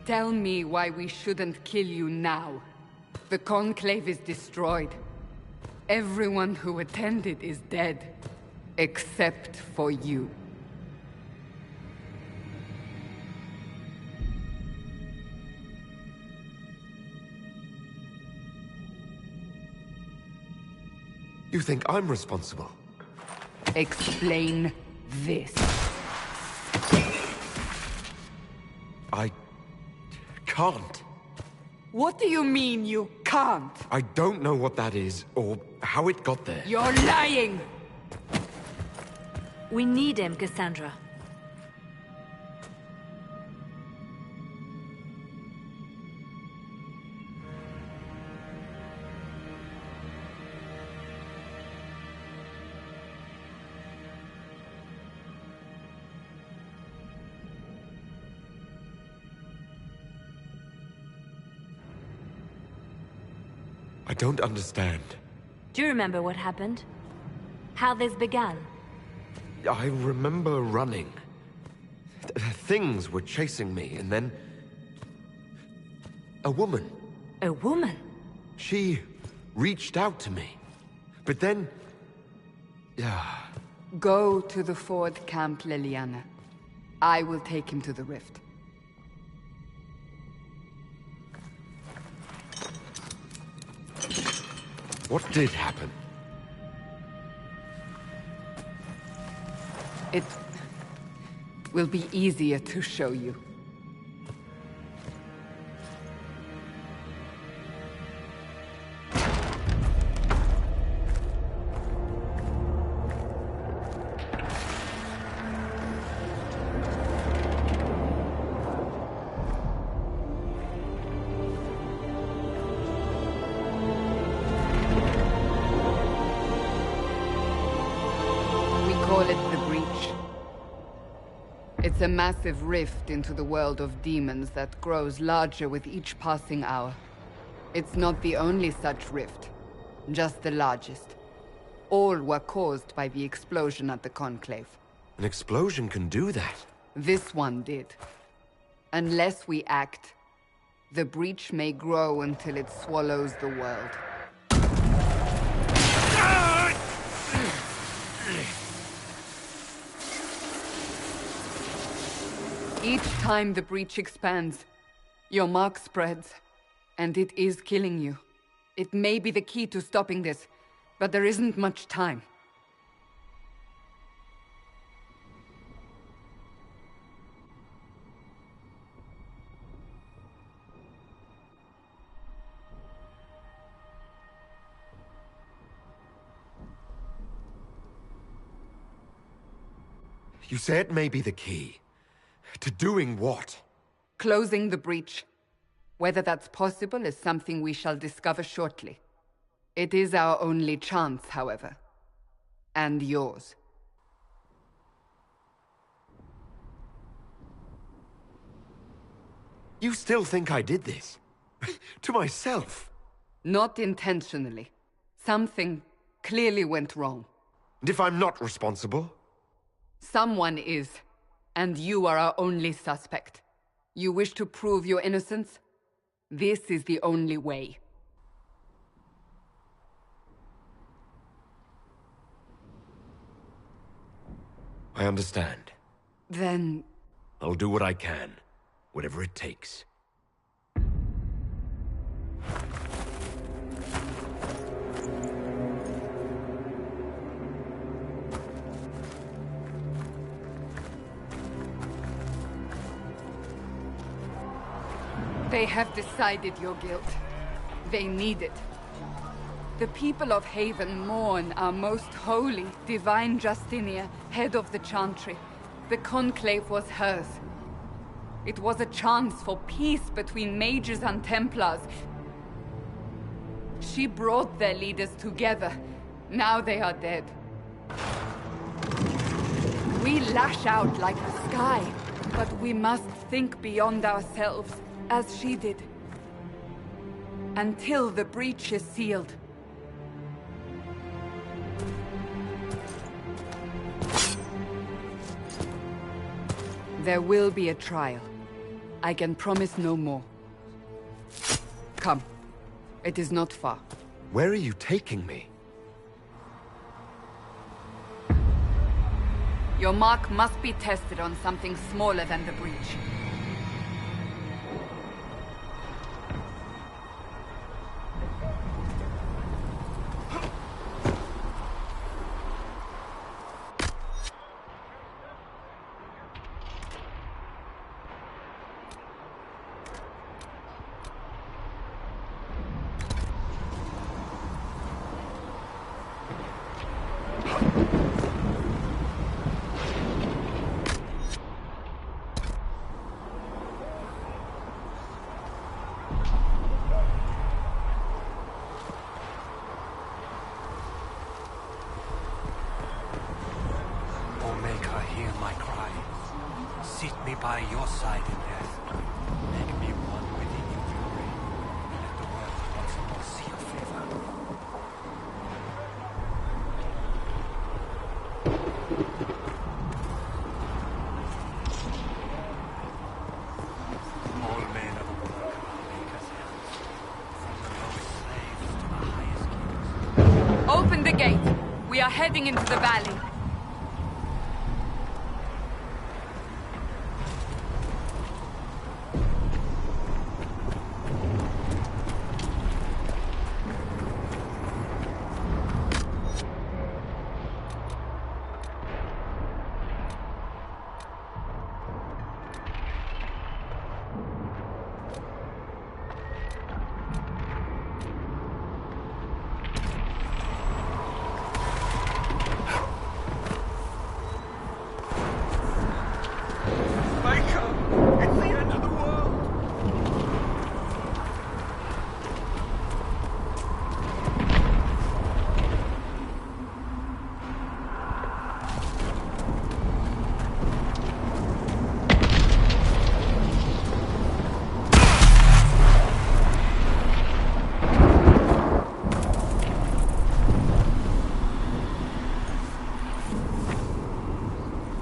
Tell me why we shouldn't kill you now. The Conclave is destroyed. Everyone who attended is dead. Except for you. You think I'm responsible? Explain this. I can't. What do you mean you can't? I don't know what that is, or how it got there. You're lying! We need him, Cassandra. I don't understand. Do you remember what happened? How this began? I remember running. Things were chasing me, and then... a woman. A woman? She reached out to me. But then... Go to the Ford Camp, Leliana. I will take him to the Rift. What did happen? It will be easier to show you. It's a massive rift into the world of demons that grows larger with each passing hour. It's not the only such rift, just the largest. All were caused by the explosion at the Conclave. An explosion can do that? This one did. Unless we act, the breach may grow until it swallows the world. Each time the breach expands, your mark spreads, and it is killing you. It may be the key to stopping this, but there isn't much time. You say it may be the key. To doing what? Closing the breach. Whether that's possible is something we shall discover shortly. It is our only chance, however. And yours. You still think I did this? To myself? Not intentionally. Something clearly went wrong. And if I'm not responsible? Someone is. And you are our only suspect. You wish to prove your innocence? This is the only way. I understand. Then... I'll do what I can. Whatever it takes. They have decided your guilt. They need it. The people of Haven mourn our most holy, divine Justinia, head of the Chantry. The Conclave was hers. It was a chance for peace between mages and Templars. She brought their leaders together. Now they are dead. We lash out like the sky, but we must think beyond ourselves. As she did. Until the breach is sealed. There will be a trial. I can promise no more. Come. It is not far. Where are you taking me? Your mark must be tested on something smaller than the breach. Sit me by your side in death. Make me one within your fury. Let the world once more see your favor. All men of the world are makers' hands. From the lowest slaves to the highest kings. Open the gate. We are heading into the valley.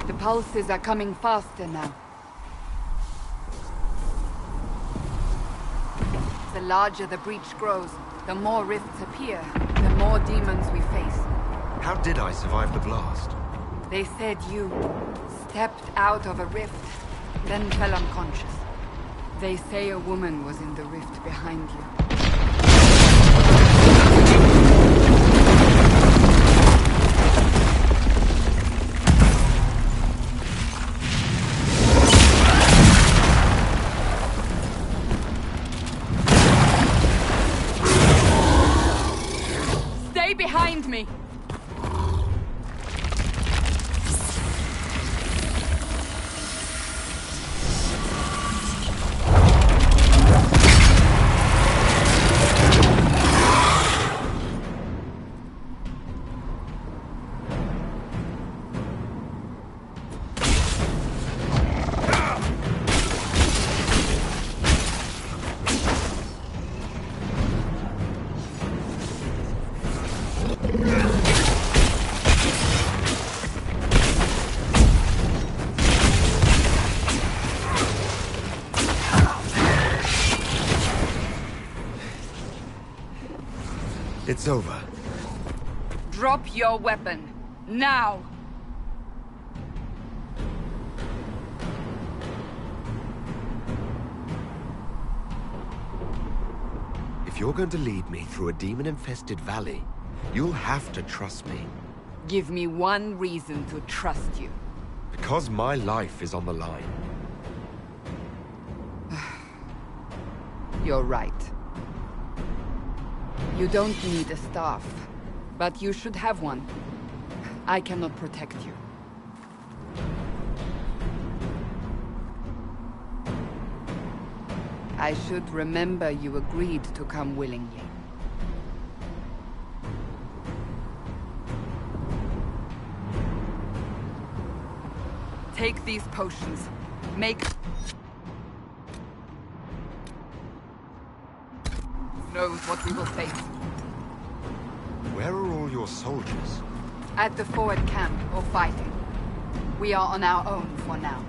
The pulses are coming faster now. The larger the breach grows, the more rifts appear, the more demons we face. How did I survive the blast? They said you stepped out of a rift, then fell unconscious. They say a woman was in the rift behind you. Behind me! It's over. Drop your weapon. Now! If you're going to lead me through a demon-infested valley, you'll have to trust me. Give me one reason to trust you. Because my life is on the line. You're right. You don't need a staff, but you should have one. I cannot protect you. I should remember you agreed to come willingly. Take these potions. Make... knows what we will face. Where are all your soldiers? At the forward camp, or fighting. We are on our own for now.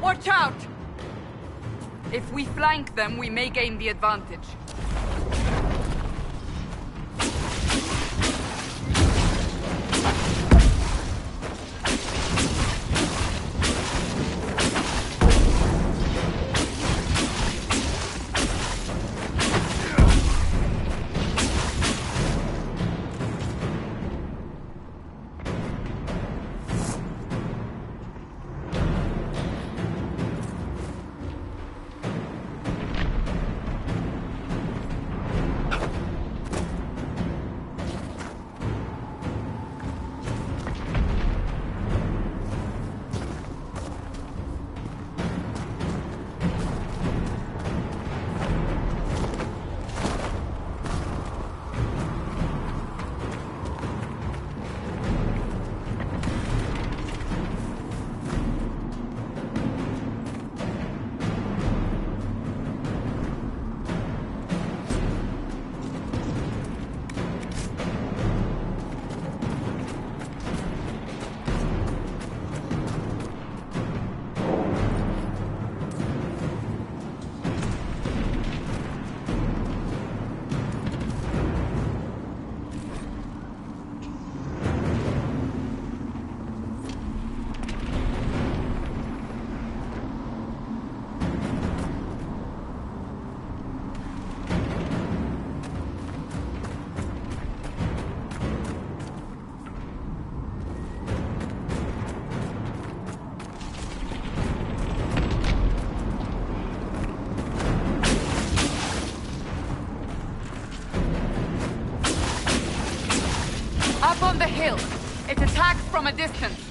Watch out! If we flank them, we may gain the advantage. Up on the hill. It attacks from a distance.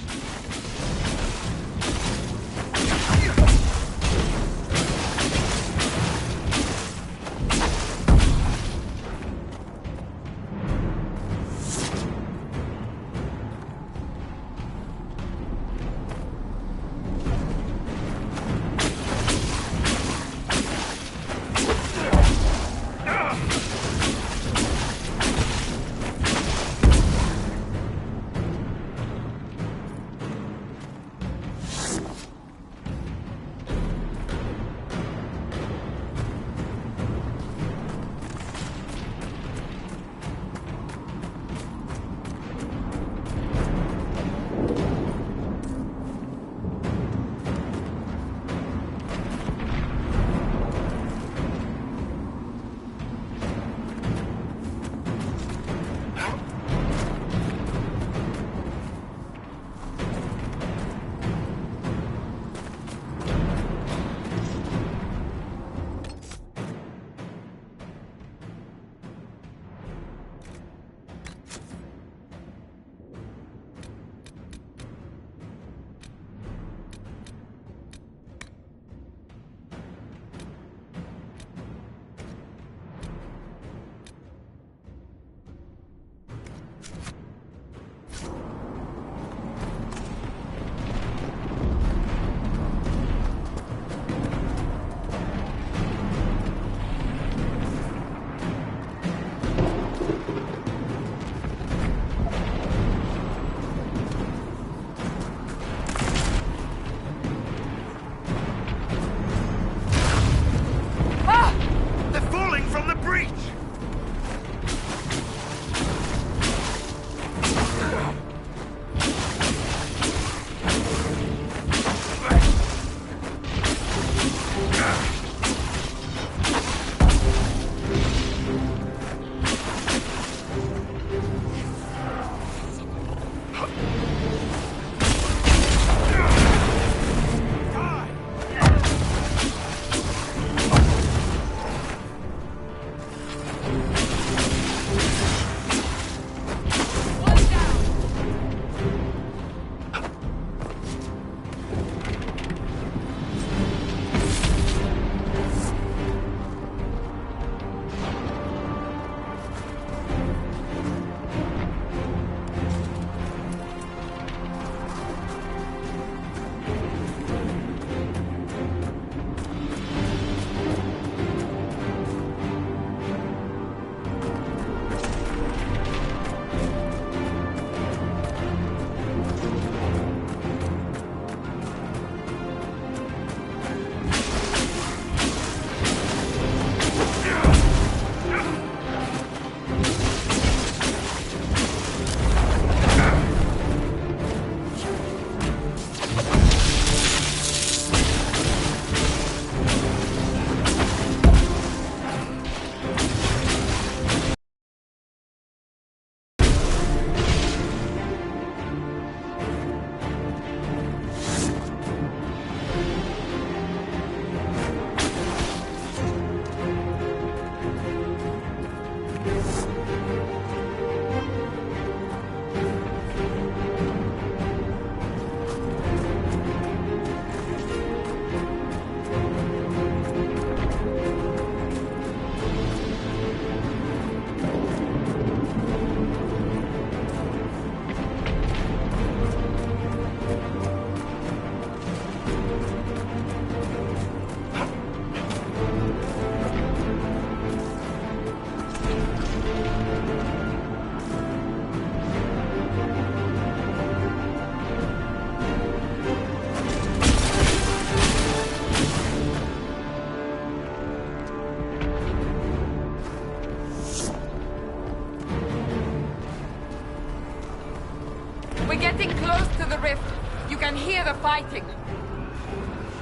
We're getting close to the rift. You can hear the fighting.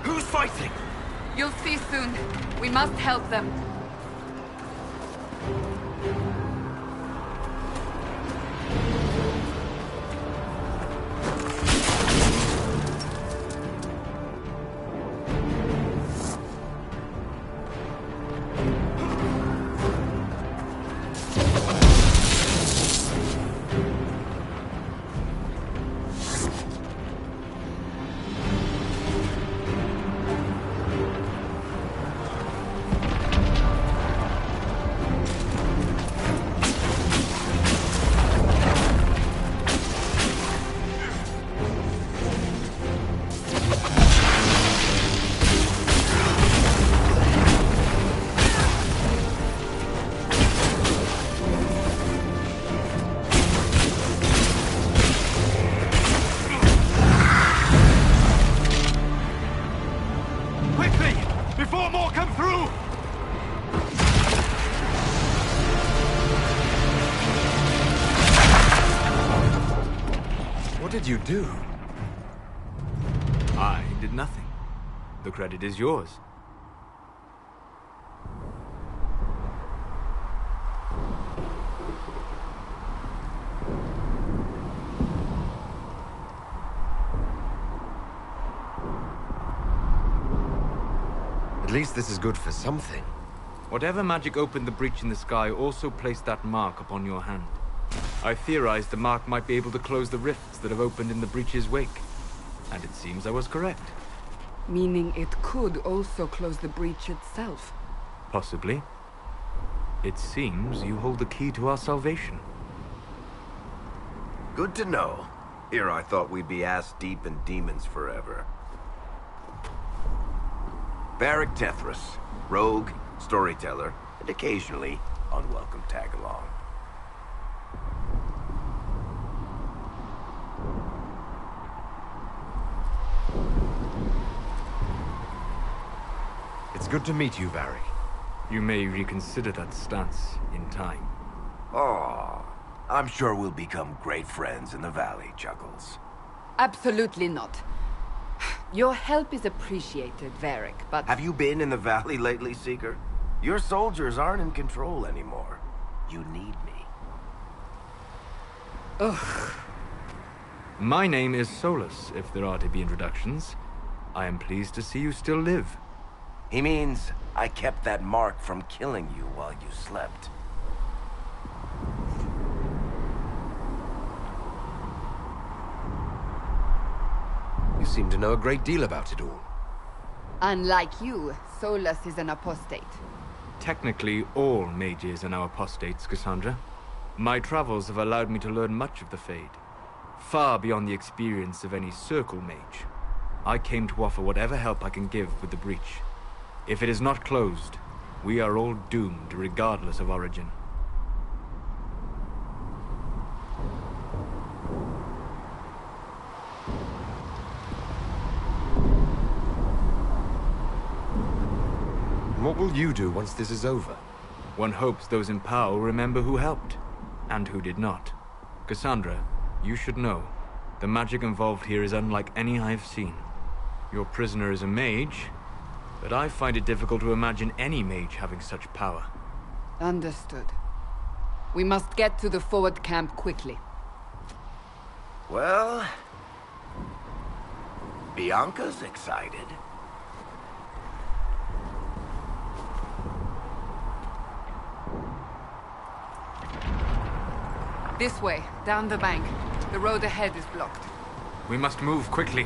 Who's fighting? You'll see soon. We must help them. Before more come through! What did you do? I did nothing. The credit is yours. At least this is good for something. Whatever magic opened the breach in the sky also placed that mark upon your hand. I theorized the mark might be able to close the rifts that have opened in the breach's wake. And it seems I was correct. Meaning it could also close the breach itself. Possibly. It seems you hold the key to our salvation. Good to know. Here I thought we'd be ass-deep in demons forever. Varric Tethras, rogue, storyteller, and occasionally unwelcome tag-along. It's good to meet you, Varric. You may reconsider that stance in time. Oh, I'm sure we'll become great friends in the valley, Chuckles. Absolutely not. Your help is appreciated, Varric, but... Have you been in the valley lately, Seeker? Your soldiers aren't in control anymore. You need me. Ugh. My name is Solus, if there are to be introductions. I am pleased to see you still live. He means I kept that mark from killing you while you slept. You seem to know a great deal about it all. Unlike you, Solus is an apostate. Technically, all mages are now apostates, Cassandra. My travels have allowed me to learn much of the Fade. Far beyond the experience of any Circle mage. I came to offer whatever help I can give with the breach. If it is not closed, we are all doomed regardless of origin. What will you do once this is over? One hopes those in power will remember who helped, and who did not. Cassandra, you should know, the magic involved here is unlike any I have seen. Your prisoner is a mage, but I find it difficult to imagine any mage having such power. Understood. We must get to the forward camp quickly. Well... Bianca's excited. This way, down the bank. The road ahead is blocked. We must move quickly.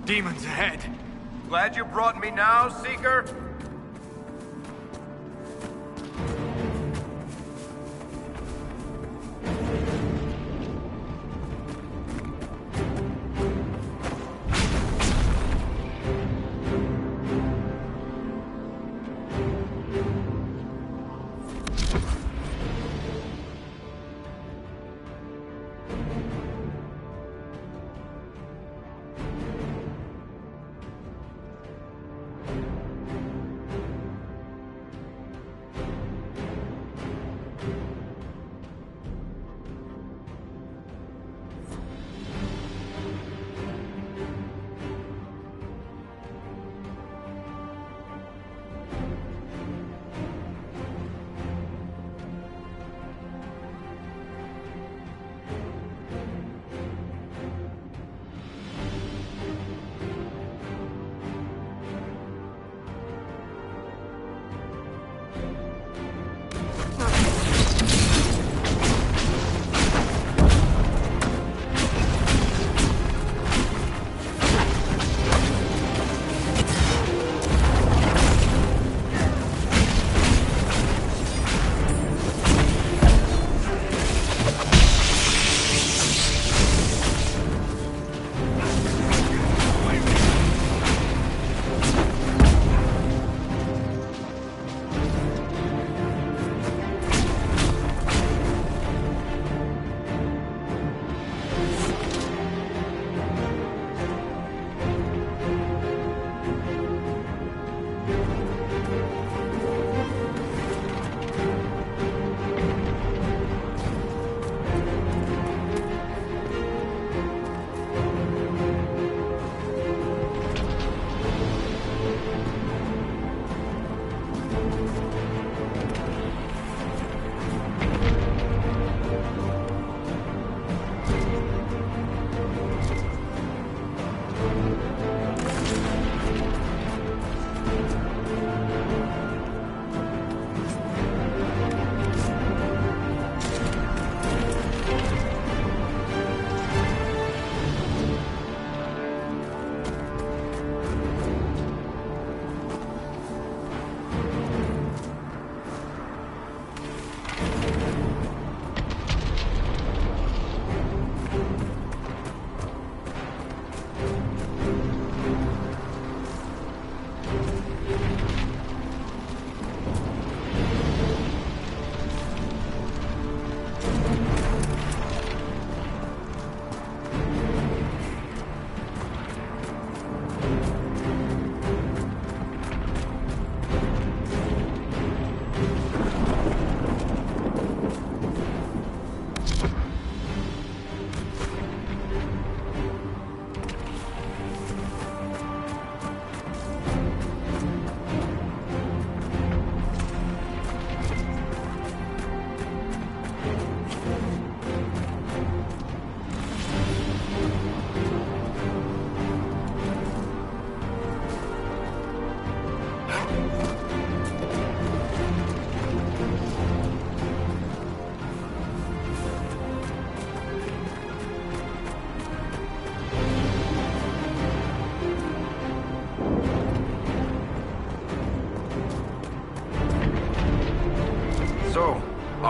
Demons ahead! Glad you brought me now, Seeker?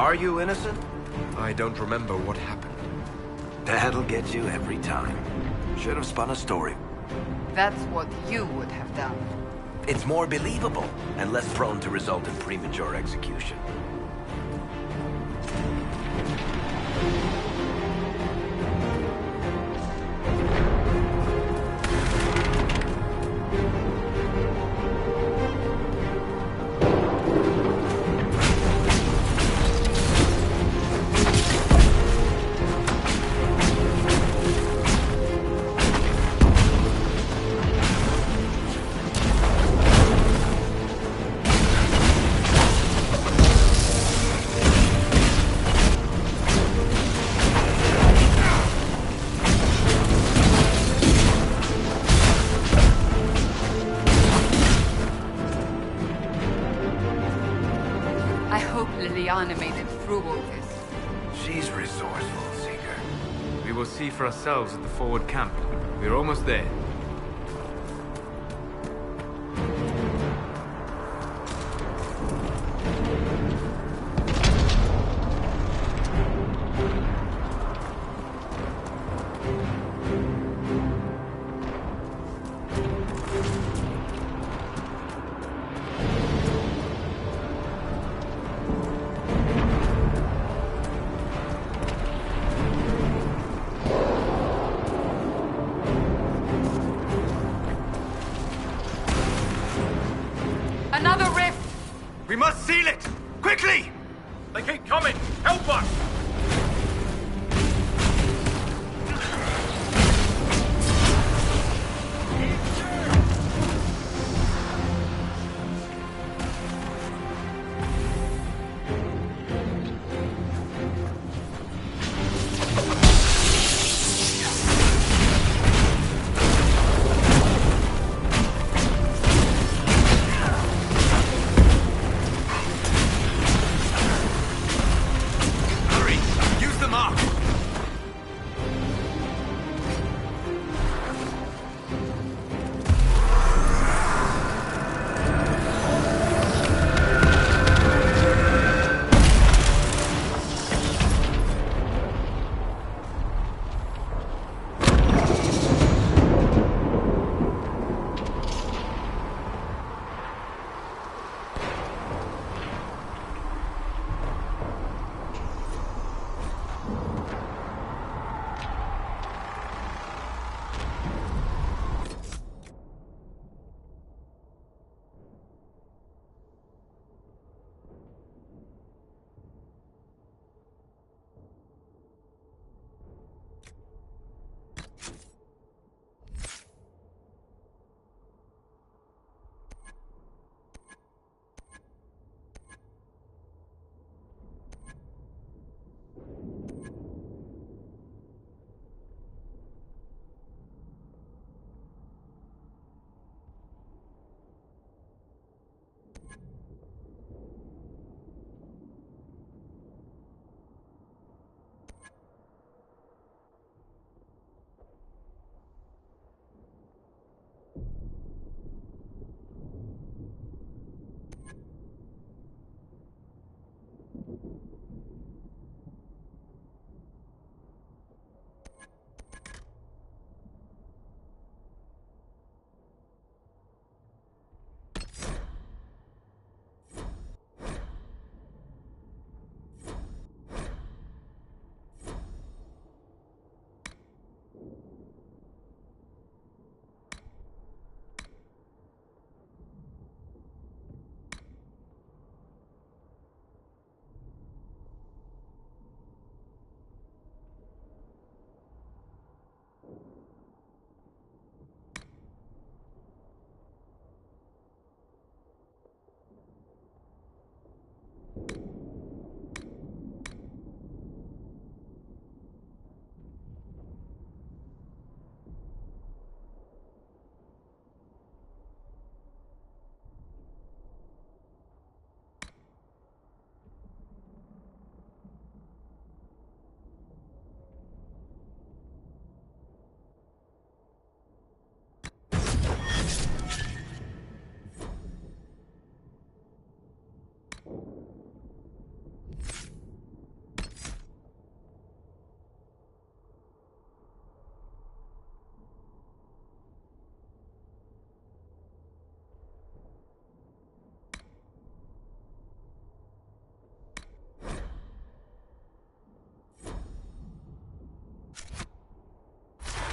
Are you innocent? I don't remember what happened. That'll get you every time. Should have spun a story. That's what you would have done. It's more believable and less prone to result in premature execution. Leliana made it through all this. She's resourceful, Seeker. We will see for ourselves at the forward camp. We're almost there. Seal it! Quickly! They keep coming! Help us!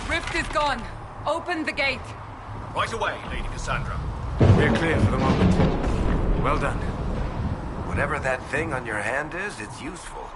Rift is gone. Open the gate. Right away, Lady Cassandra. We're clear for the moment. Well done. Whatever that thing on your hand is, it's useful.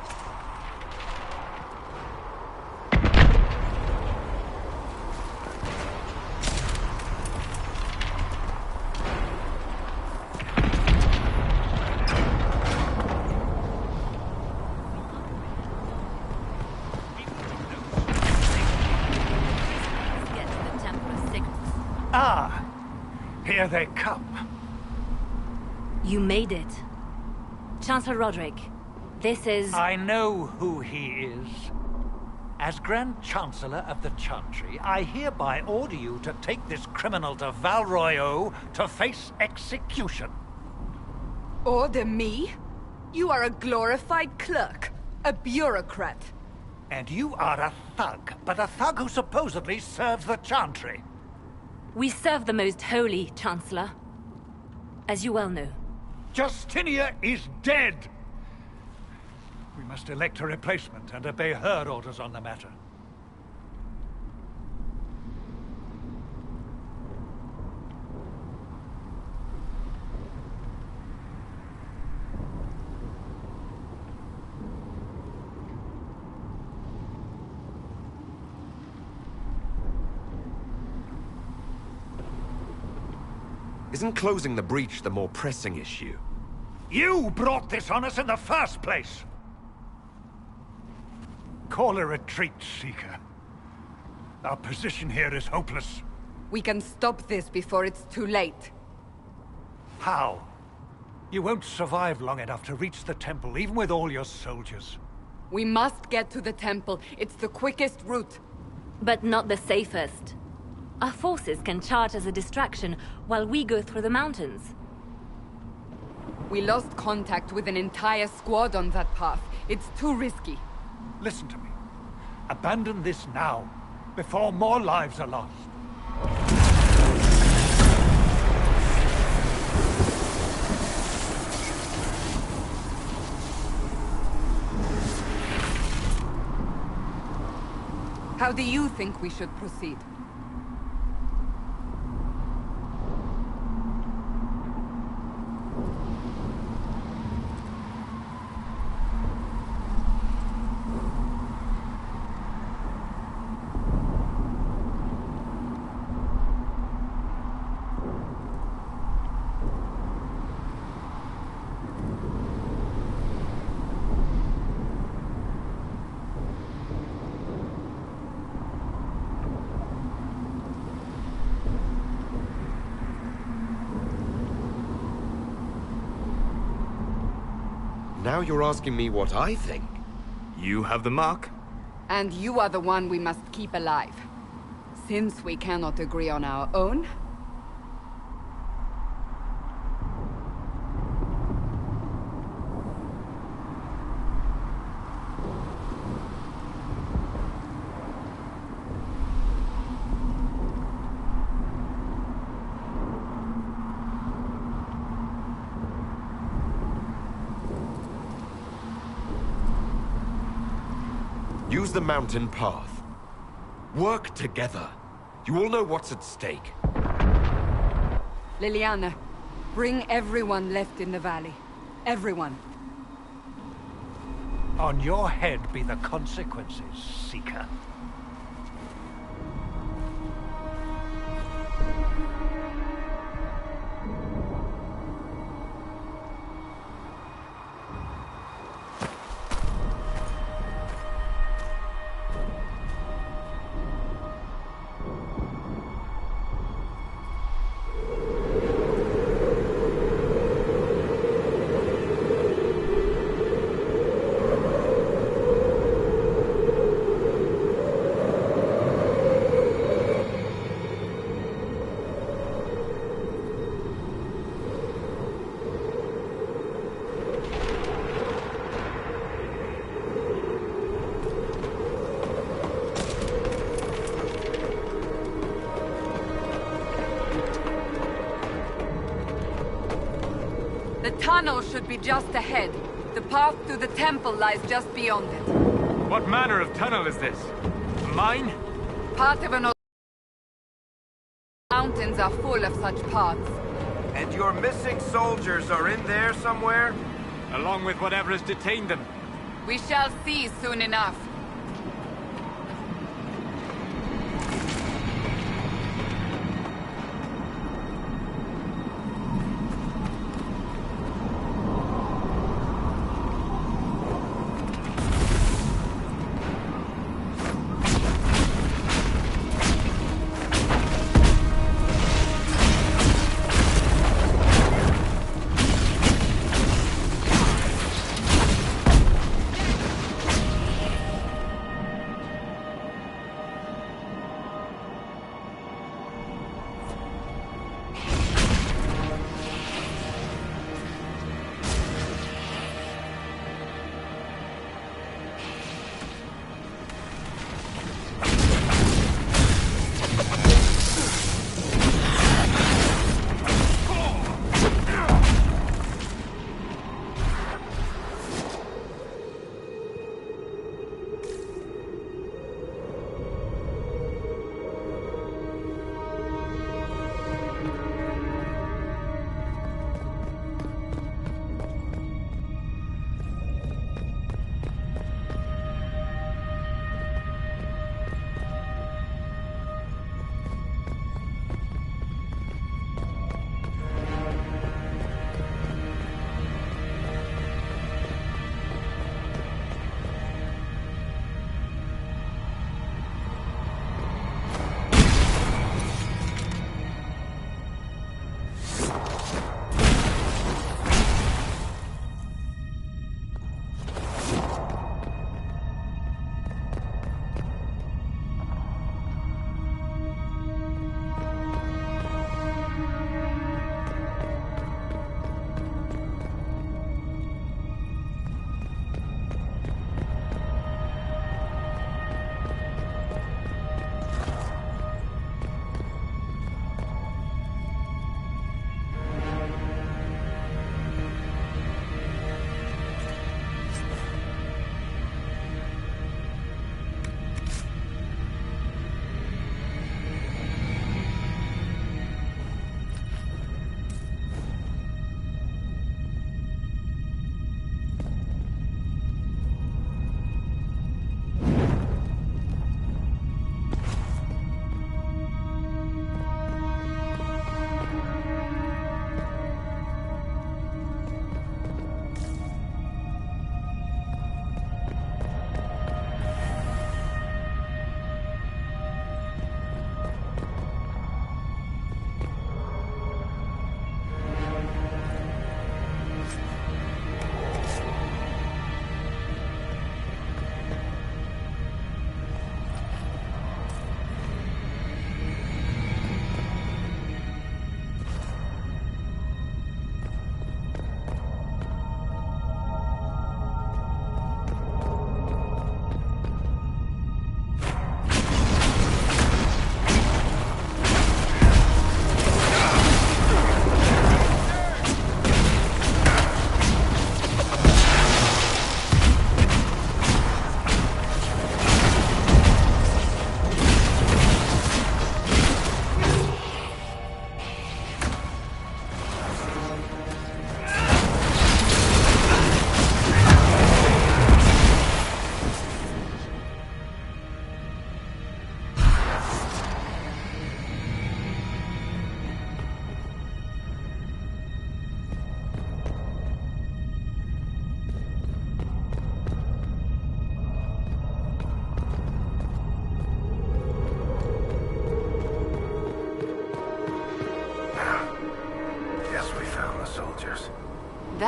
Ah, here they come. You made it. Chancellor Roderick, this is... I know who he is. As Grand Chancellor of the Chantry, I hereby order you to take this criminal to Val Royeaux to face execution. Order me? You are a glorified clerk, a bureaucrat. And you are a thug, but a thug who supposedly serves the Chantry. We serve the most holy, Chancellor. As you well know. Justinia is dead! We must elect a replacement and obey her orders on the matter. Isn't closing the breach the more pressing issue? You brought this on us in the first place! Call a retreat, Seeker. Our position here is hopeless. We can stop this before it's too late. How? You won't survive long enough to reach the temple, even with all your soldiers. We must get to the temple. It's the quickest route. But not the safest. Our forces can charge as a distraction while we go through the mountains. We lost contact with an entire squad on that path. It's too risky. Listen to me. Abandon this now, before more lives are lost. How do you think we should proceed? Now you're asking me what I think? You have the mark? And you are the one we must keep alive. Since we cannot agree on our own, use the mountain path. Work together. You all know what's at stake. Leliana, bring everyone left in the valley. Everyone. On your head be the consequences, Seeker. The tunnel should be just ahead. The path to the temple lies just beyond it. What manner of tunnel is this? A mine? Part of an old... Mountains are full of such paths. And your missing soldiers are in there somewhere? Along with whatever has detained them. We shall see soon enough.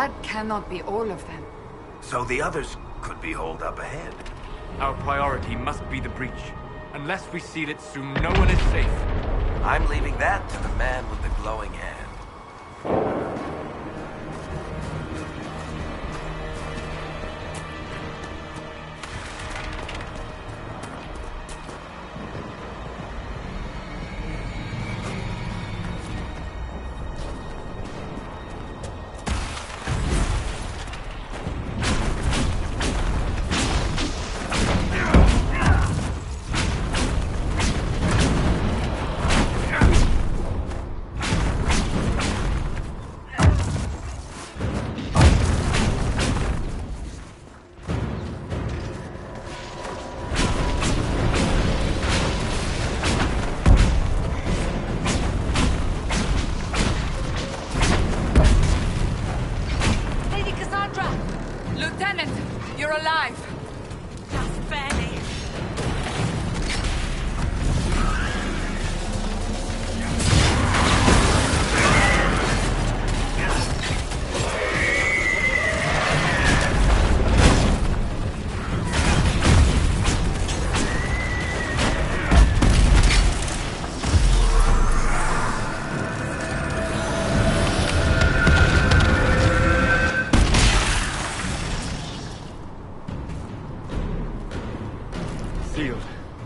That cannot be all of them. So the others could be holed up ahead. Our priority must be the breach. Unless we seal it soon, no one is safe. I'm leaving that to the man with the glowing hand.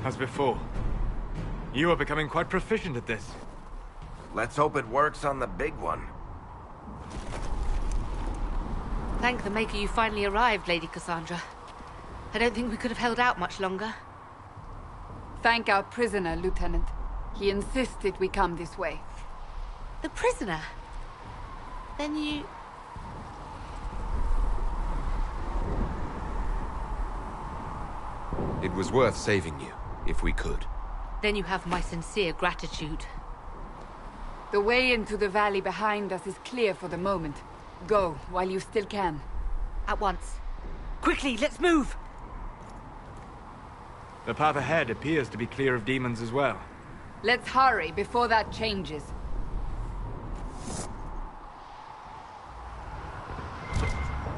As before. You are becoming quite proficient at this. Let's hope it works on the big one. Thank the Maker you finally arrived, Lady Cassandra. I don't think we could have held out much longer. Thank our prisoner, Lieutenant. He insisted we come this way. The prisoner? Then you... It was worth saving you, if we could. Then you have my sincere gratitude. The way into the valley behind us is clear for the moment. Go, while you still can. At once. Quickly, let's move! The path ahead appears to be clear of demons as well. Let's hurry before that changes.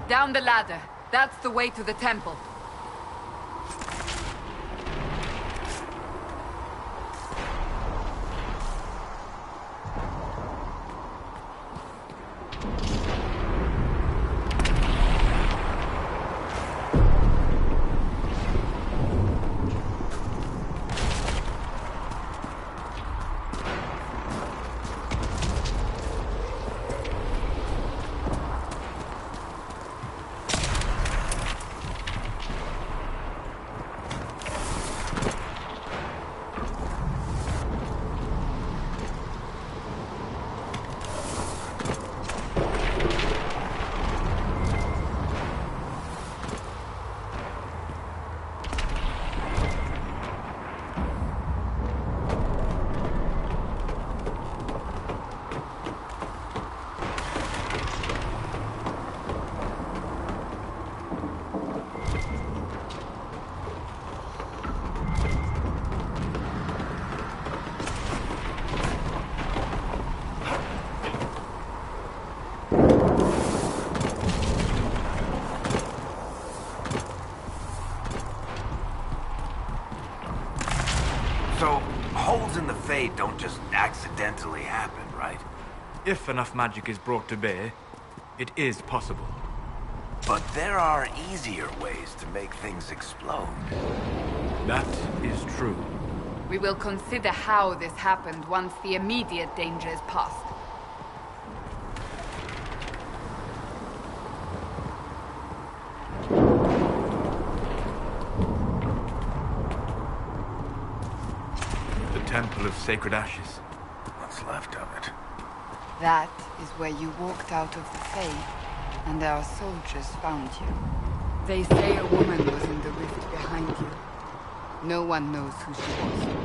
Down the ladder. That's the way to the temple. So, holes in the Fade don't just accidentally happen, right? If enough magic is brought to bear, it is possible. But there are easier ways to make things explode. That is true. We will consider how this happened once the immediate danger is past. The Temple of Sacred Ashes. What's left of it? That is where you walked out of the Fade, and our soldiers found you. They say a woman was in the rift behind you. No one knows who she was.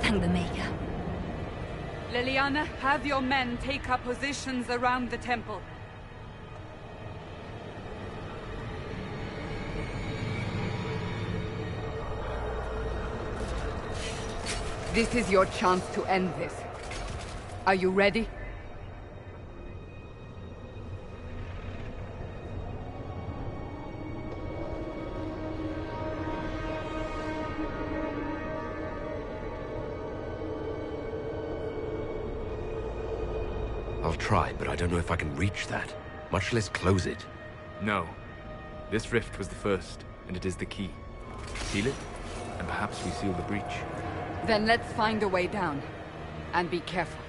Thank the Maker. Leliana, have your men take up positions around the temple. This is your chance to end this. Are you ready? I'll try, but I don't know if I can reach that, much less close it. No. This rift was the first, and it is the key. Seal it, and perhaps we seal the breach. Then let's find a way down. And be careful.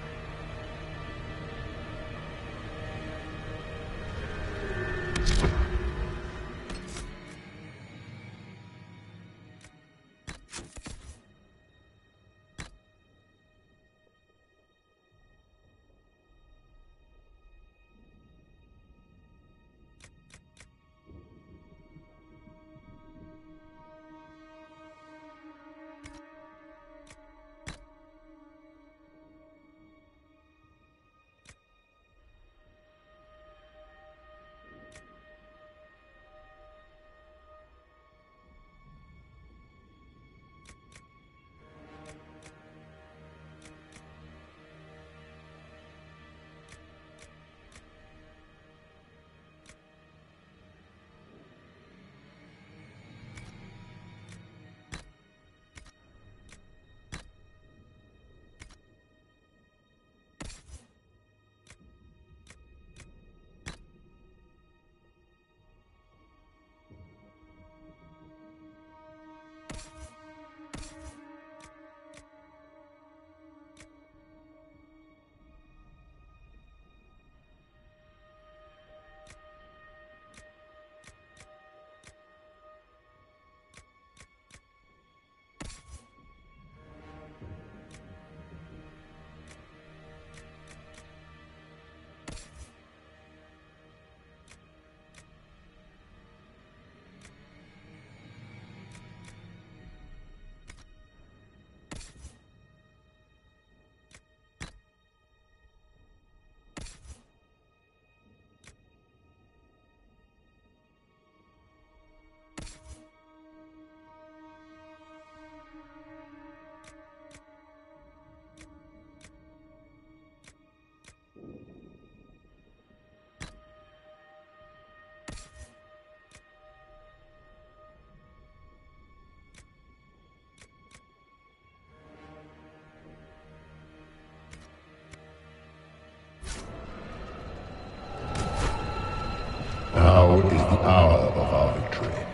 Now is the hour of our victory.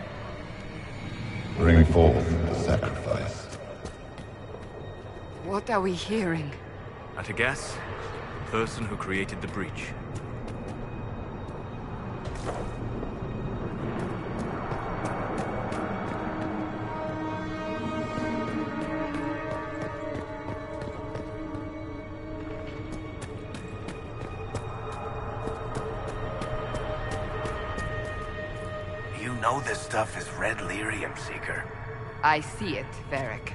Bring forth the sacrifice. What are we hearing? At a guess, the person who created the breach. You know this stuff is red lyrium, Seeker. I see it, Varric.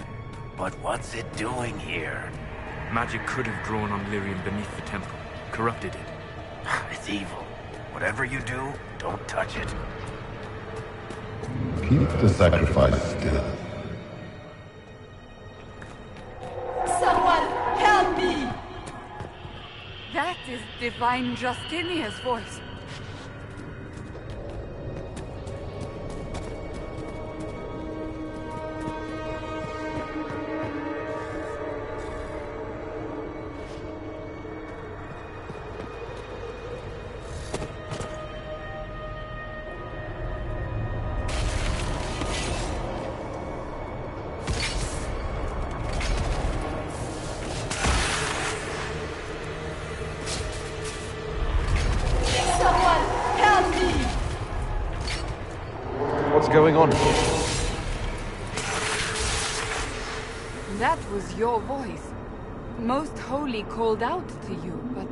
But what's it doing here? Magic could have drawn on lyrium beneath the temple, corrupted it. It's evil. Whatever you do, don't touch it. Keep the sacrifice still. Someone help me! That is Divine Justinia's voice. What's going on? That was your voice. Most Holy called out to you, but...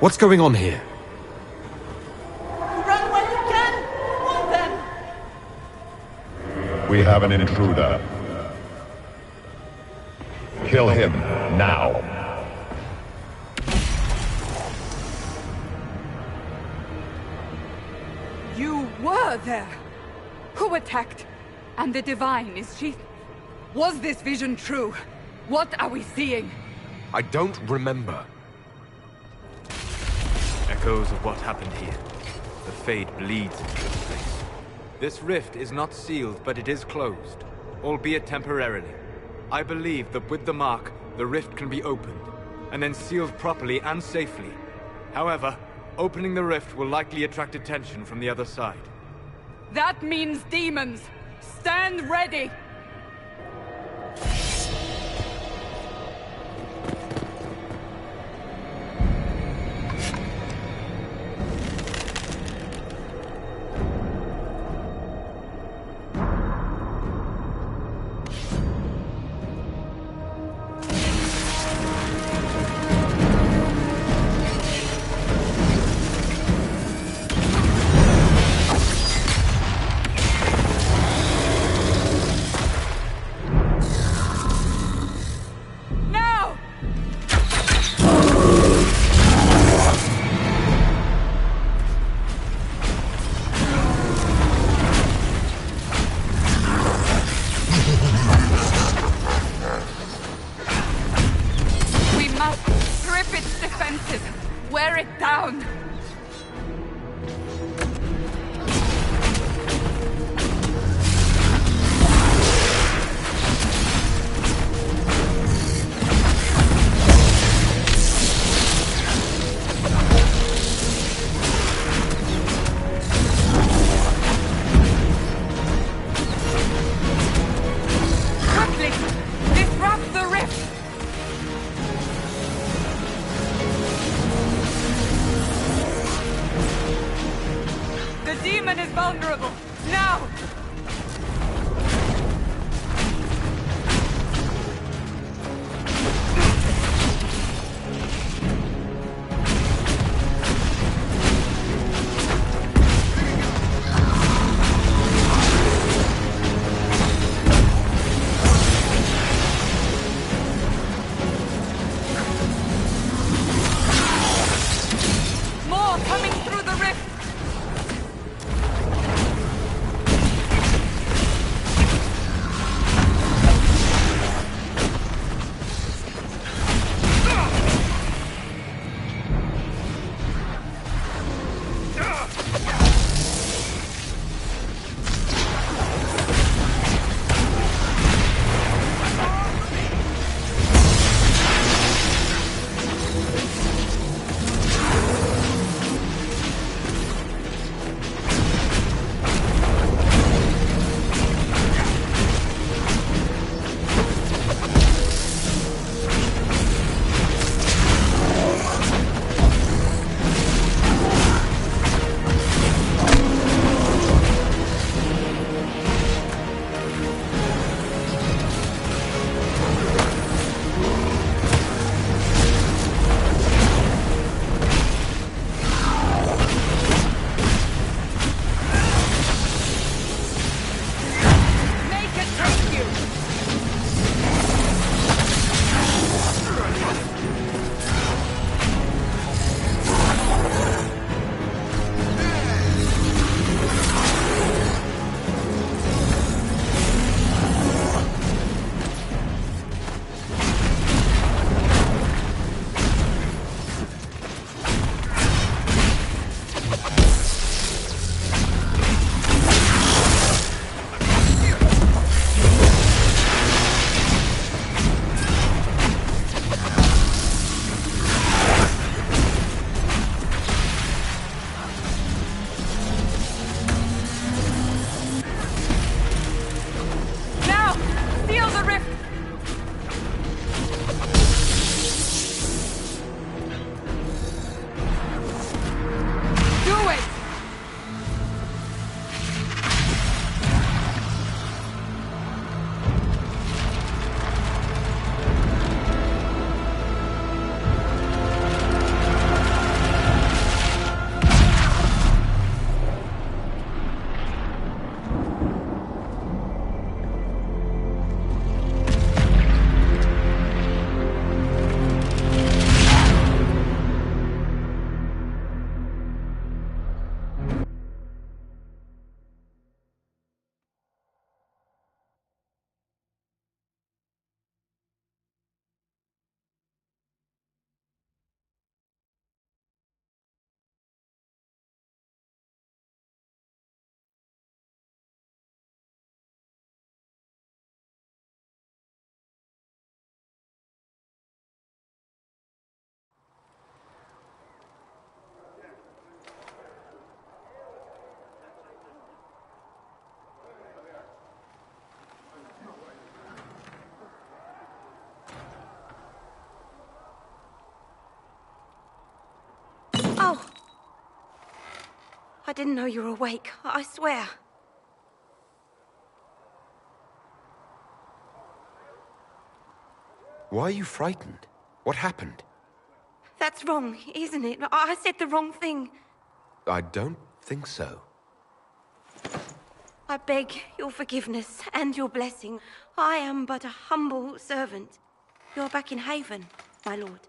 What's going on here? Run when you can! Want them! We have an intruder. Kill him, now. You were there! Who attacked? And the Divine, is she... Was this vision true? What are we seeing? I don't remember. Echoes of what happened here. The Fade bleeds into this place. This rift is not sealed, but it is closed, albeit temporarily. I believe that with the mark, the rift can be opened, and then sealed properly and safely. However, opening the rift will likely attract attention from the other side. That means demons! Stand ready! Wear it down! Quickly! Disrupt the rift! The demon is vulnerable! Now! More coming through the rift! Oh! I didn't know you were awake, I swear. Why are you frightened? What happened? That's wrong, isn't it? I said the wrong thing. I don't think so. I beg your forgiveness and your blessing. I am but a humble servant. You're back in Haven, my lord.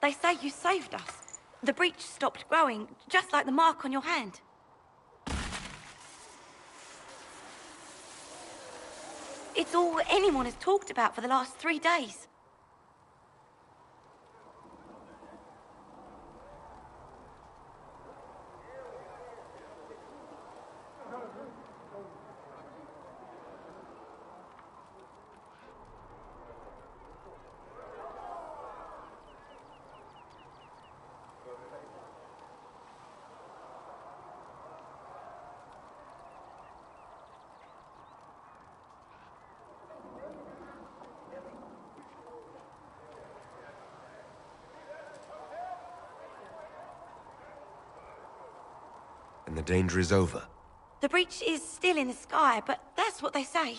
They say you saved us. The breach stopped growing, just like the mark on your hand. It's all anyone has talked about for the last 3 days. And the danger is over. The breach is still in the sky, but that's what they say.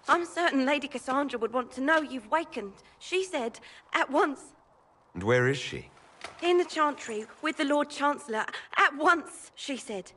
I'm certain Lady Cassandra would want to know you've wakened. She said, at once. And where is she? In the Chantry, with the Lord Chancellor. At once, she said.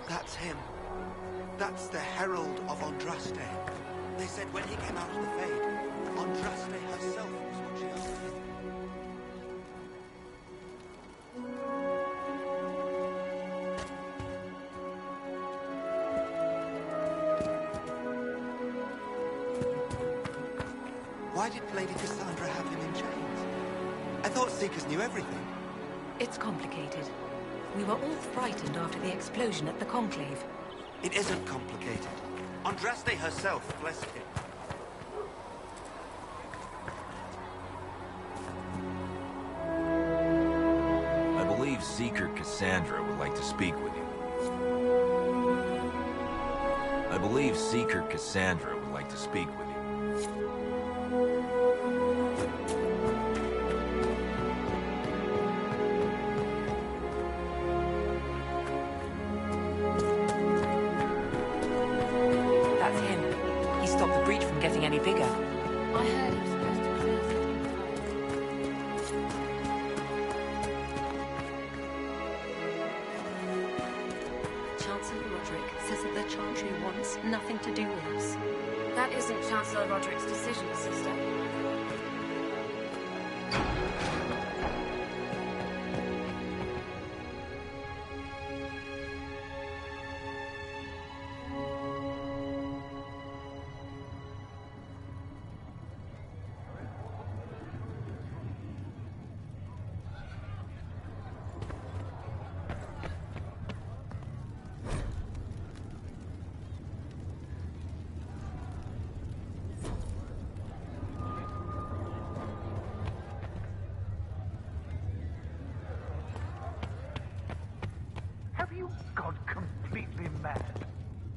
That's him. That's the Herald of Andraste. They said when he came out of the Fade, Andraste herself was watching over him. Why did Lady Cassandra have him in chains? I thought Seekers knew everything. It's complicated. We were all frightened after the explosion at the Conclave. It isn't complicated. Andraste herself blessed him. I believe Seeker Cassandra would like to speak with you. I believe Seeker Cassandra would like to speak with you. Getting any bigger. I heard he was supposed to close it in time. Chancellor Roderick says that the Chantry wants nothing to do with us. That isn't Chancellor Roderick's decision, sister. Have you gone completely mad?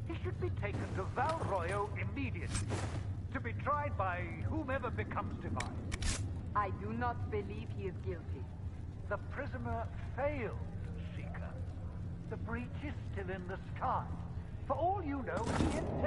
He should be taken to Val Royo immediately, to be tried by whomever becomes divine. I do not believe he is guilty. The prisoner failed, Seeker. The breach is still in the sky. For all you know, he intends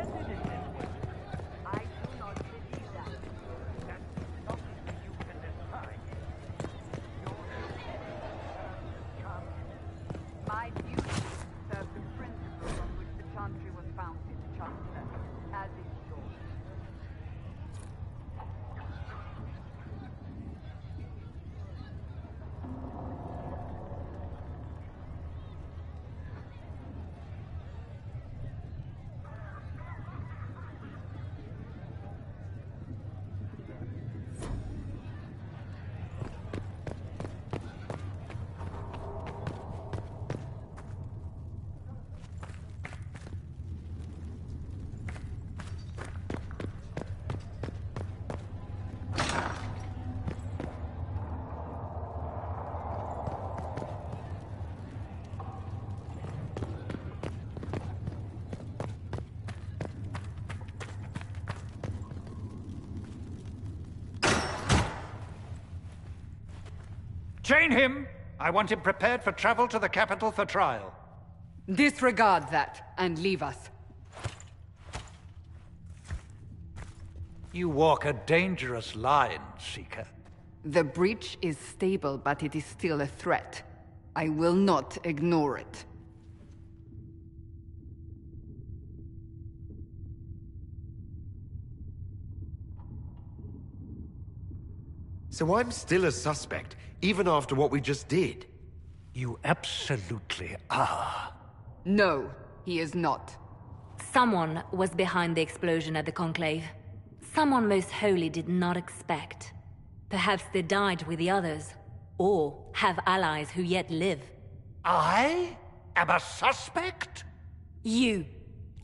Chain him! I want him prepared for travel to the capital for trial. Disregard that, and leave us. You walk a dangerous line, Seeker. The breach is stable, but it is still a threat. I will not ignore it. So I'm still a suspect, even after what we just did? You absolutely are. No, he is not. Someone was behind the explosion at the Conclave. Someone Most Holy did not expect. Perhaps they died with the others, or have allies who yet live. I am a suspect? You,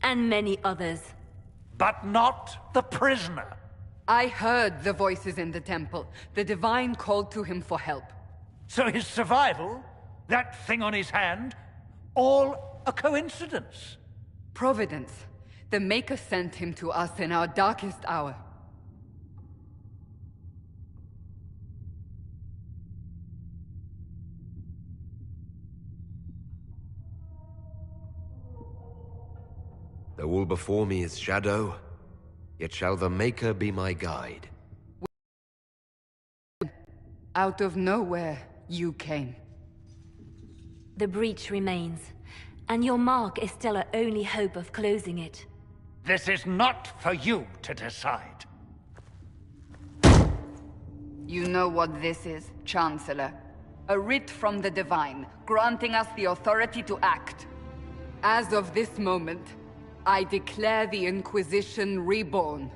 and many others. But not the prisoner. I heard the voices in the temple. The Divine called to him for help. So his survival, that thing on his hand, all a coincidence? Providence. The Maker sent him to us in our darkest hour. Though all before me is shadow, yet shall the Maker be my guide. Out of nowhere, you came. The breach remains, and your mark is still our only hope of closing it. This is not for you to decide. You know what this is, Chancellor. A writ from the Divine, granting us the authority to act. As of this moment, I declare the Inquisition reborn.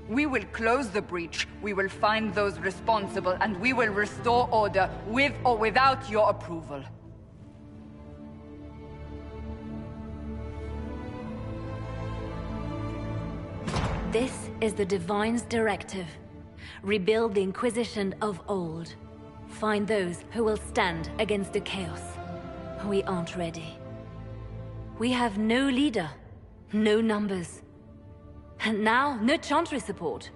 We will close the breach, we will find those responsible, and we will restore order with or without your approval. This is the Divine's directive. Rebuild the Inquisition of old. Find those who will stand against the chaos. We aren't ready. We have no leader, no numbers. And now, no Chantry support.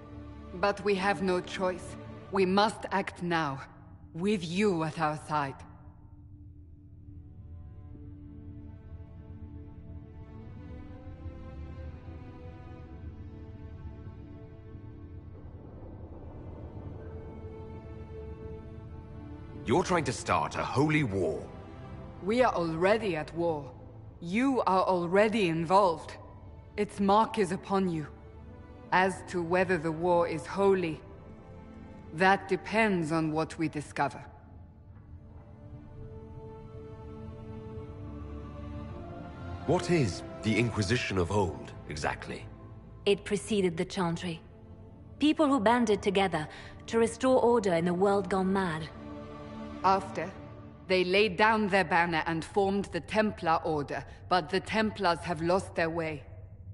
But we have no choice. We must act now, with you at our side. You're trying to start a holy war. We are already at war. You are already involved. Its mark is upon you. As to whether the war is holy, that depends on what we discover. What is the Inquisition of old, exactly? It preceded the Chantry. People who banded together to restore order in a world gone mad. After, they laid down their banner and formed the Templar Order, but the Templars have lost their way.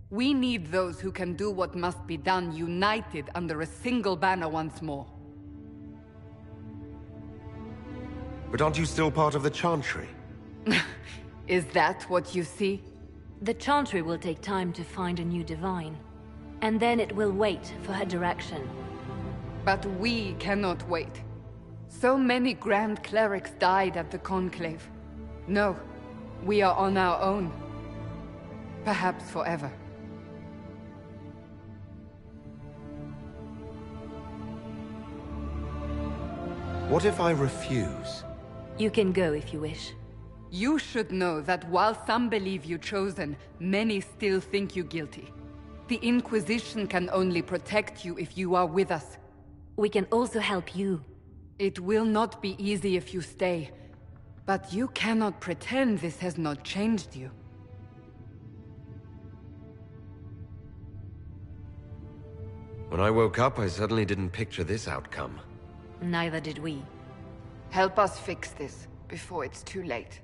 We need those who can do what must be done, united under a single banner once more. But aren't you still part of the Chantry? Is that what you see? The Chantry will take time to find a new Divine. And then it will wait for her direction. But we cannot wait. So many Grand Clerics died at the Conclave. No, we are on our own. Perhaps forever. What if I refuse? You can go if you wish. You should know that while some believe you chosen, many still think you guilty. The Inquisition can only protect you if you are with us. We can also help you. It will not be easy if you stay, but you cannot pretend this has not changed you. When I woke up, I suddenly didn't picture this outcome. Neither did we. Help us fix this, before it's too late.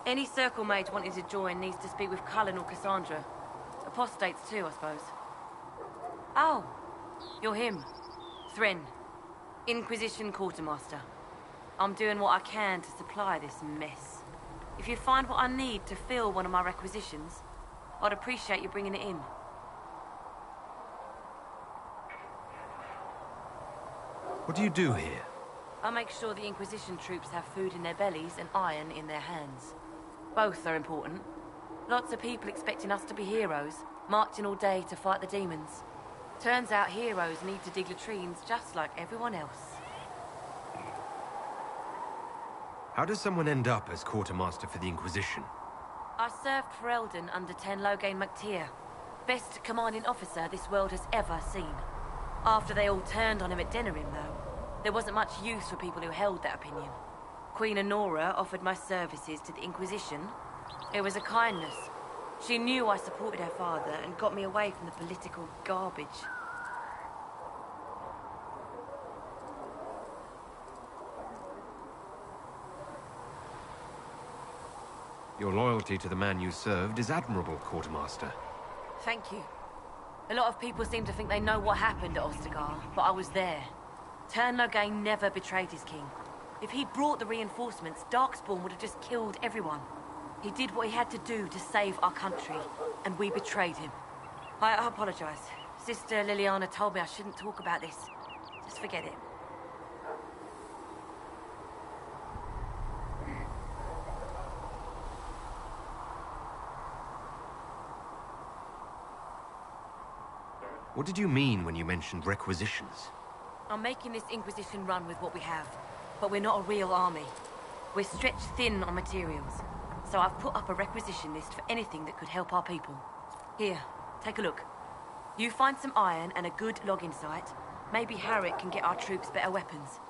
Any Circle mage wanting to join needs to speak with Cullen or Cassandra. Apostates too, I suppose. Oh, you're him. Thren. Inquisition Quartermaster. I'm doing what I can to supply this mess. If you find what I need to fill one of my requisitions, I'd appreciate you bringing it in. What do you do here? I make sure the Inquisition troops have food in their bellies and iron in their hands. Both are important. Lots of people expecting us to be heroes, marching all day to fight the demons. Turns out heroes need to dig latrines just like everyone else. How does someone end up as quartermaster for the Inquisition? I served for Eldon under Ten Loghain MacTier. Best commanding officer this world has ever seen. After they all turned on him at Denerim, though, there wasn't much use for people who held that opinion. Queen Honora offered my services to the Inquisition. It was a kindness. She knew I supported her father and got me away from the political garbage. Your loyalty to the man you served is admirable, Quartermaster. Thank you. A lot of people seem to think they know what happened at Ostagar, but I was there. Ten Loghain never betrayed his king. If he'd brought the reinforcements, Darkspawn would have just killed everyone. He did what he had to do to save our country, and we betrayed him. I apologize. Sister Leliana told me I shouldn't talk about this. Just forget it. What did you mean when you mentioned requisitions? I'm making this Inquisition run with what we have, but we're not a real army. We're stretched thin on materials, so I've put up a requisition list for anything that could help our people. Here, take a look. You find some iron and a good login site, maybe Harrick can get our troops better weapons.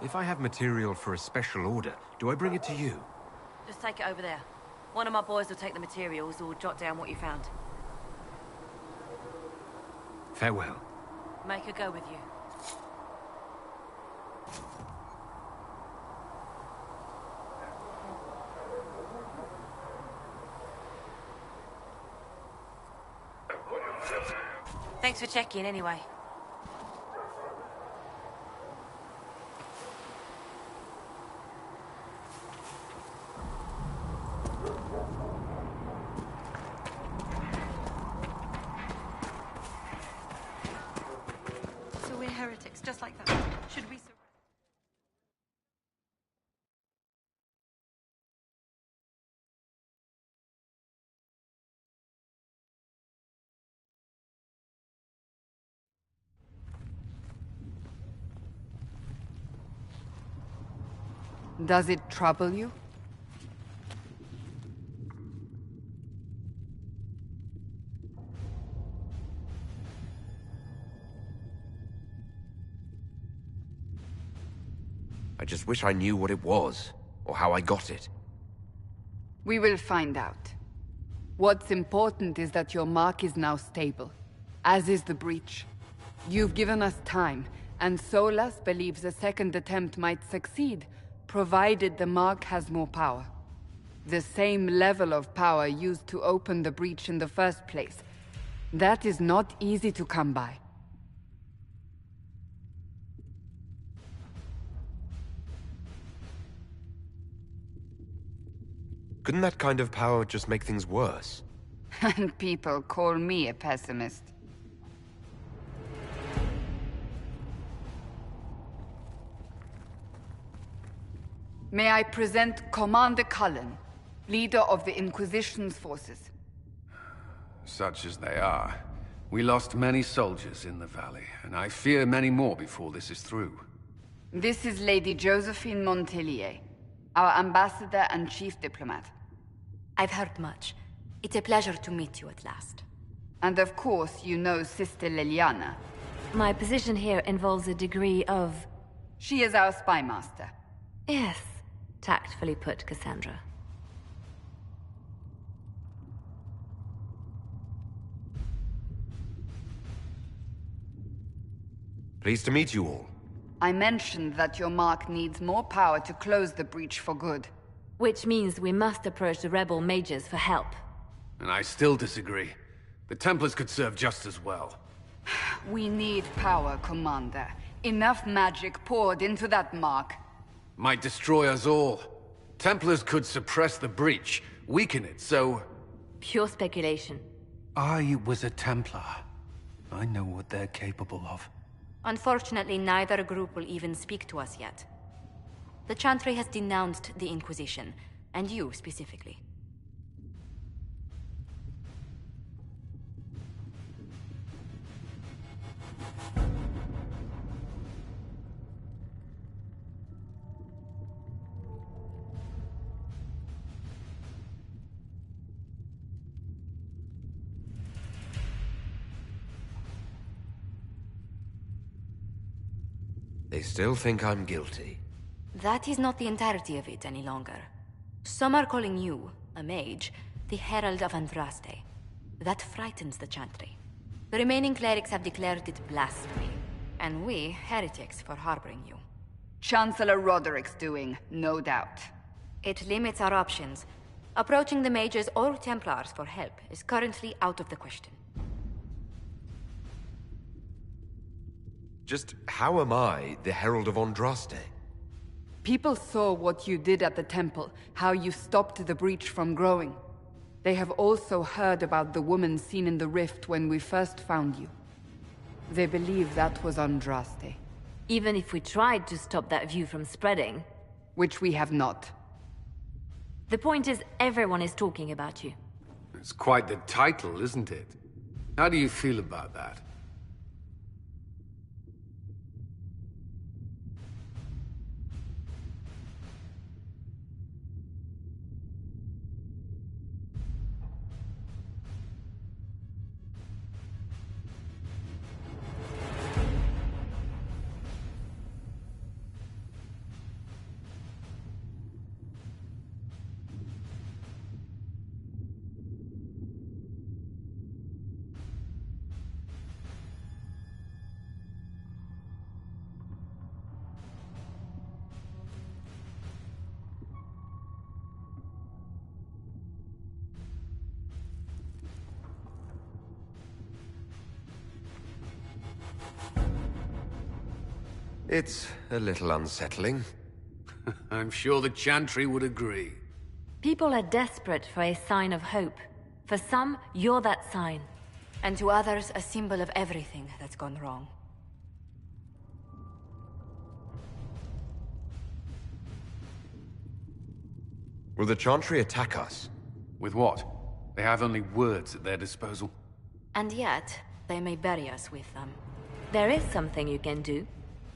If I have material for a special order, do I bring it to you? Just take it over there. One of my boys will take the materials or jot down what you found. Farewell. Make her go with you. Thanks for checking anyway. So we're heretics, just like that. Should we... Does it trouble you? I just wish I knew what it was, or how I got it. We will find out. What's important is that your mark is now stable, as is the breach. You've given us time, and Solas believes a second attempt might succeed, provided the mark has more power. The same level of power used to open the breach in the first place. That is not easy to come by. Couldn't that kind of power just make things worse? And people call me a pessimist. May I present Commander Cullen, leader of the Inquisition's forces. Such as they are. We lost many soldiers in the valley, and I fear many more before this is through. This is Lady Josephine Montellier, our ambassador and chief diplomat. I've heard much. It's a pleasure to meet you at last. And of course, you know Sister Leliana. My position here involves a degree of... She is our spy master. Yes, tactfully put, Cassandra. Pleased to meet you all. I mentioned that your mark needs more power to close the breach for good. Which means we must approach the rebel mages for help. And I still disagree. The Templars could serve just as well. We need power, Commander. Enough magic poured into that mark. Might destroy us all. Templars could suppress the breach, weaken it, so... Pure speculation. I was a Templar. I know what they're capable of. Unfortunately, neither group will even speak to us yet. The Chantry has denounced the Inquisition, and you specifically. They still think I'm guilty. That is not the entirety of it any longer. Some are calling you, a mage, the Herald of Andraste. That frightens the Chantry. The remaining clerics have declared it blasphemy, and we, heretics, for harboring you. Chancellor Roderick's doing, no doubt. It limits our options. Approaching the mages or Templars for help is currently out of the question. Just how am I the Herald of Andraste? People saw what you did at the temple, how you stopped the breach from growing. They have also heard about the woman seen in the rift when we first found you. They believe that was Andraste. Even if we tried to stop that view from spreading... Which we have not. The point is, everyone is talking about you. It's quite the title, isn't it? How do you feel about that? It's a little unsettling. I'm sure the Chantry would agree. People are desperate for a sign of hope. For some, you're that sign. And to others, a symbol of everything that's gone wrong. Will the Chantry attack us? With what? They have only words at their disposal. And yet, they may bury us with them. There is something you can do.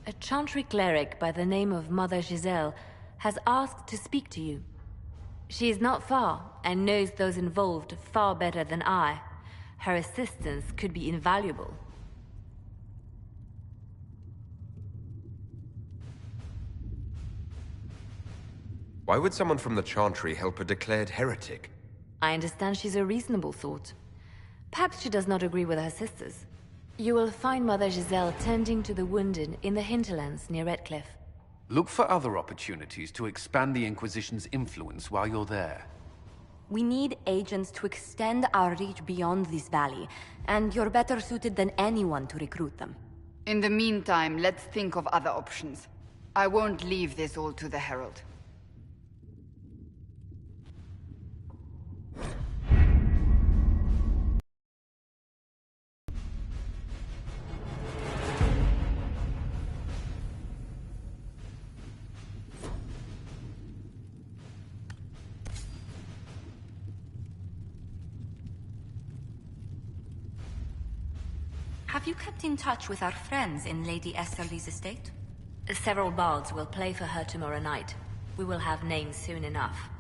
A Chantry cleric by the name of Mother Giselle has asked to speak to you. She is not far, and knows those involved far better than I. Her assistance could be invaluable. Why would someone from the Chantry help a declared heretic? I understand she's a reasonable sort. Perhaps she does not agree with her sisters. You will find Mother Giselle tending to the wounded in the hinterlands near Redcliffe. Look for other opportunities to expand the Inquisition's influence while you're there. We need agents to extend our reach beyond this valley, and you're better suited than anyone to recruit them. In the meantime, let's think of other options. I won't leave this all to the Herald. Have you kept in touch with our friends in Lady Esterly's estate? Several bards will play for her tomorrow night. We will have names soon enough.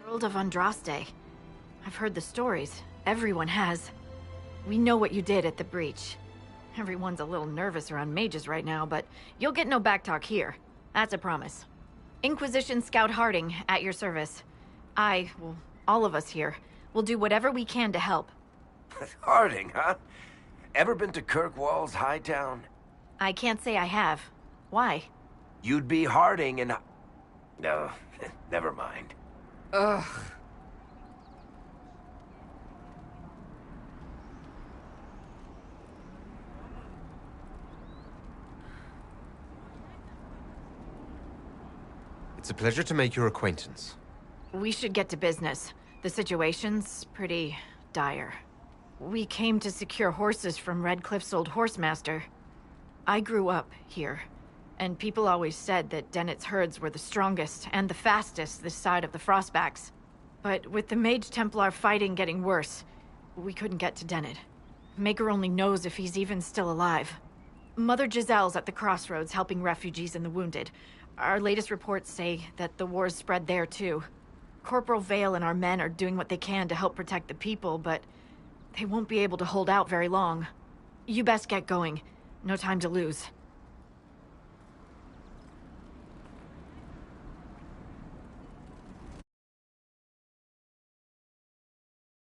Herald of Andraste. I've heard the stories. Everyone has. We know what you did at the breach. Everyone's a little nervous around mages right now, but you'll get no backtalk here. That's a promise. Inquisition Scout Harding, at your service. Well, all of us here, will do whatever we can to help. Harding, huh? Ever been to Kirkwall's Hightown? I can't say I have. Why? You'd be Harding and... No, never mind. Ugh. It's a pleasure to make your acquaintance. We should get to business. The situation's pretty dire. We came to secure horses from Redcliffe's old horsemaster. I grew up here, and people always said that Dennett's herds were the strongest and the fastest this side of the Frostbacks. But with the Mage Templar fighting getting worse, we couldn't get to Dennett. Maker only knows if he's even still alive. Mother Giselle's at the crossroads helping refugees and the wounded. Our latest reports say that the war's spread there too. Corporal Vale and our men are doing what they can to help protect the people, but they won't be able to hold out very long. You best get going. No time to lose.